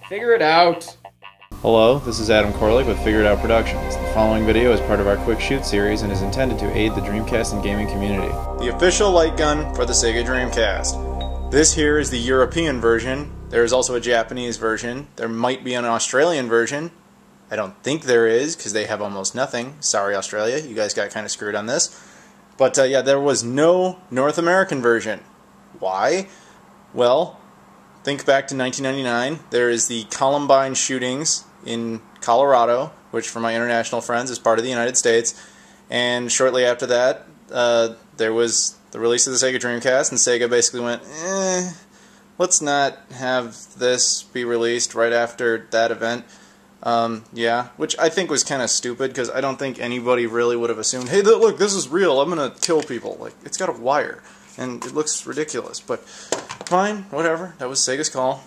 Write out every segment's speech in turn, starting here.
Figure it out. Hello, this is Adam Koralik with Figure It Out Productions. The following video is part of our Quick Shoot series and is intended to aid the Dreamcast and gaming community. The official light gun for the Sega Dreamcast. This here is the European version. There is also a Japanese version. There might be an Australian version. I don't think there is, because they have almost nothing. Sorry, Australia, you guys got kind of screwed on this. But yeah, there was no North American version. Why? Well, think back to 1999. There is the Columbine shootings in Colorado, which for my international friends is part of the United States. And shortly after that, there was the release of the Sega Dreamcast, and Sega basically went, let's not have this be released right after that event. Yeah, which I think was kind of stupid, because I don't think anybody really would have assumed, hey, look, this is real, I'm going to kill people. Like, it's got a wire, and it looks ridiculous, but fine, whatever, that was Sega's call.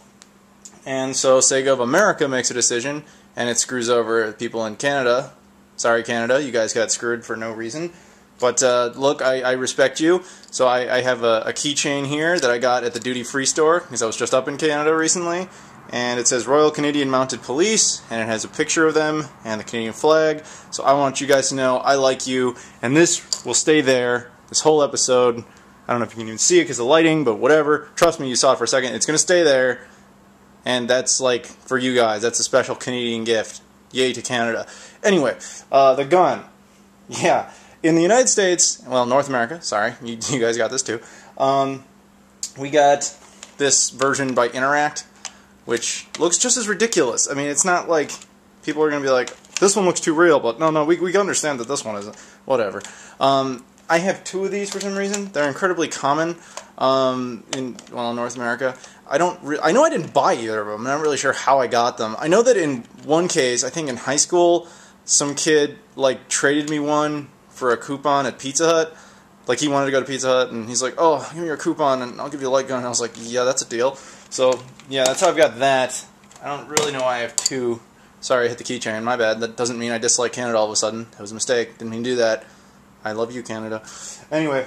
And so Sega of America makes a decision, and it screws over people in Canada. Sorry, Canada, you guys got screwed for no reason. But look, I respect you, so I have a keychain here that I got at the duty-free store, because I was just up in Canada recently. And it says Royal Canadian Mounted Police, and it has a picture of them and the Canadian flag. So I want you guys to know I like you, and this will stay there this whole episode. I don't know if you can even see it because of the lighting, but whatever. Trust me, you saw it for a second. It's going to stay there, and that's like for you guys. That's a special Canadian gift. Yay to Canada. Anyway, the gun. Yeah, in the United States, well, North America, sorry, you guys got this too. We got this version by Interact, which looks just as ridiculous. I mean, it's not like people are going to be like, this one looks too real, but no, we understand that this one isn't. Whatever. I have two of these for some reason. They're incredibly common in North America. I know I didn't buy either of them. I'm not really sure how I got them. I know that in one case, I think in high school, some kid like traded me one for a coupon at Pizza Hut. Like, he wanted to go to Pizza Hut, and he's like, oh, give me your coupon, and I'll give you a light gun. And I was like, yeah, that's a deal. So, yeah, that's how I've got that. I don't really know why I have two. Sorry, I hit the keychain. My bad. That doesn't mean I dislike Canada all of a sudden. That was a mistake. Didn't mean to do that. I love you, Canada. Anyway,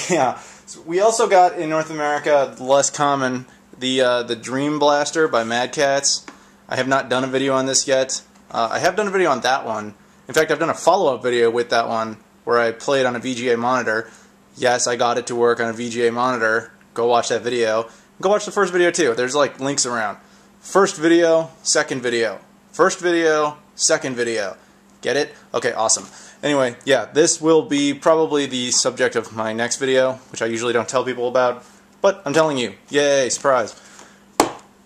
yeah. So we also got, in North America, less common, the Dream Blaster by Mad Catz. I have not done a video on this yet. I have done a video on that one. In fact, I've done a follow-up video with that one, where I played on a VGA monitor. Yes, I got it to work on a VGA monitor. Go watch that video. Go watch the first video too. There's like links around. First video, second video. First video, second video. Get it? Okay, awesome. Anyway, yeah, this will be probably the subject of my next video, which I usually don't tell people about, but I'm telling you. Yay, surprise.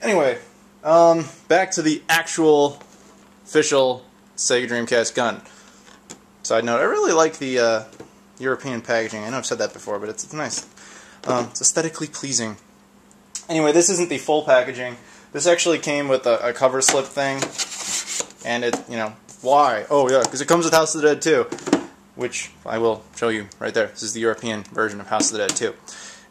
Anyway, back to the actual official Sega Dreamcast gun. Side note, I really like the European packaging. I know I've said that before, but it's nice. It's aesthetically pleasing. Anyway, this isn't the full packaging. This actually came with a cover slip thing, and it, why? Oh yeah, because it comes with House of the Dead 2, which I will show you right there. This is the European version of House of the Dead 2.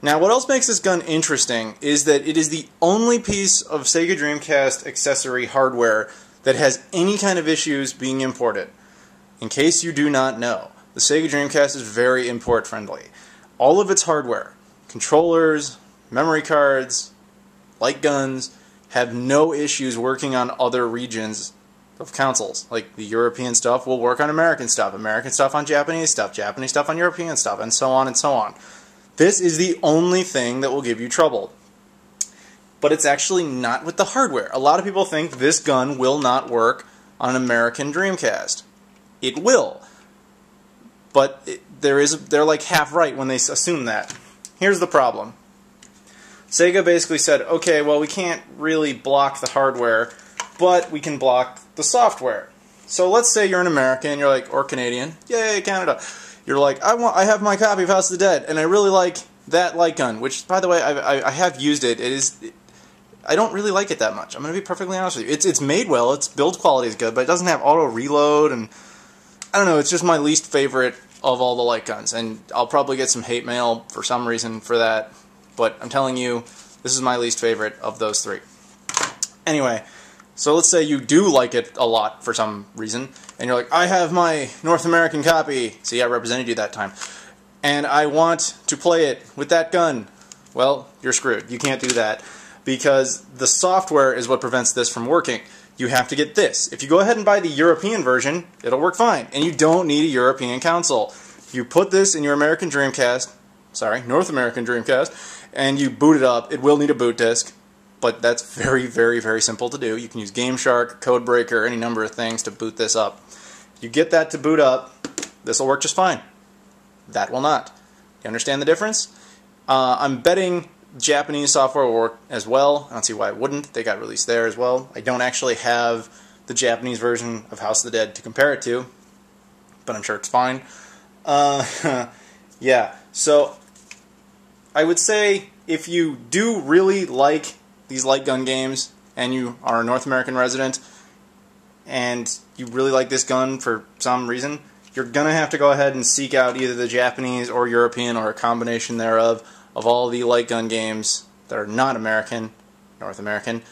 Now, what else makes this gun interesting is that it is the only piece of Sega Dreamcast accessory hardware that has any kind of issues being imported. In case you do not know, the Sega Dreamcast is very import friendly. All of its hardware, controllers, memory cards, light guns, have no issues working on other regions of consoles. Like, the European stuff will work on American stuff on Japanese stuff on European stuff, and so on and so on. This is the only thing that will give you trouble. But it's actually not with the hardware. A lot of people think this gun will not work on an American Dreamcast. It will. But they're like half right when they assume that. Here's the problem. Sega basically said, okay, well, we can't really block the hardware, but we can block the software. So let's say you're an American, you're like, or Canadian, yay, Canada. You're like, I have my copy of House of the Dead, and I really like that light gun, which, by the way, I have used it. I don't really like it that much. I'm going to be perfectly honest with you. It's made well, its build quality is good, but it doesn't have auto reload, and I don't know, it's just my least favorite of all the light guns, and I'll probably get some hate mail for some reason for that, but I'm telling you, this is my least favorite of those three. Anyway, so let's say you do like it a lot for some reason, and you're like, I have my North American copy, see, I represented you that time, and I want to play it with that gun. Well, you're screwed. You can't do that, because the software is what prevents this from working. You have to get this. If you go ahead and buy the European version, it'll work fine, and you don't need a European console. You put this in your American Dreamcast, sorry, North American Dreamcast, and you boot it up. It will need a boot disk, but that's very, very, very simple to do. You can use Game Shark, Codebreaker, any number of things to boot this up. You get that to boot up, this will work just fine. That will not. You understand the difference? I'm betting Japanese software will work as well. I don't see why it wouldn't. They got released there as well. I don't actually have the Japanese version of House of the Dead to compare it to, but I'm sure it's fine. Yeah, so I would say if you do really like these light gun games and you are a North American resident and you really like this gun for some reason, you're going to have to go ahead and seek out either the Japanese or European or a combination thereof of all the light gun games that are not American, North American,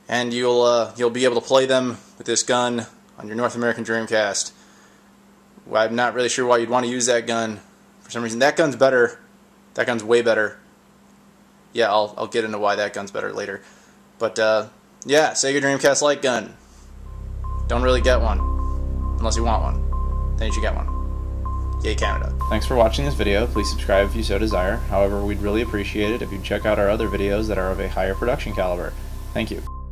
and you'll be able to play them with this gun on your North American Dreamcast. Well, I'm not really sure why you'd want to use that gun. For some reason, that gun's better. That gun's way better. Yeah, I'll get into why that gun's better later. But yeah, Sega Dreamcast light gun. Don't really get one unless you want one. Then you should get one. Yay, Canada. Thanks for watching this video. Please subscribe if you so desire. However, we'd really appreciate it if you'd check out our other videos that are of a higher production caliber. Thank you.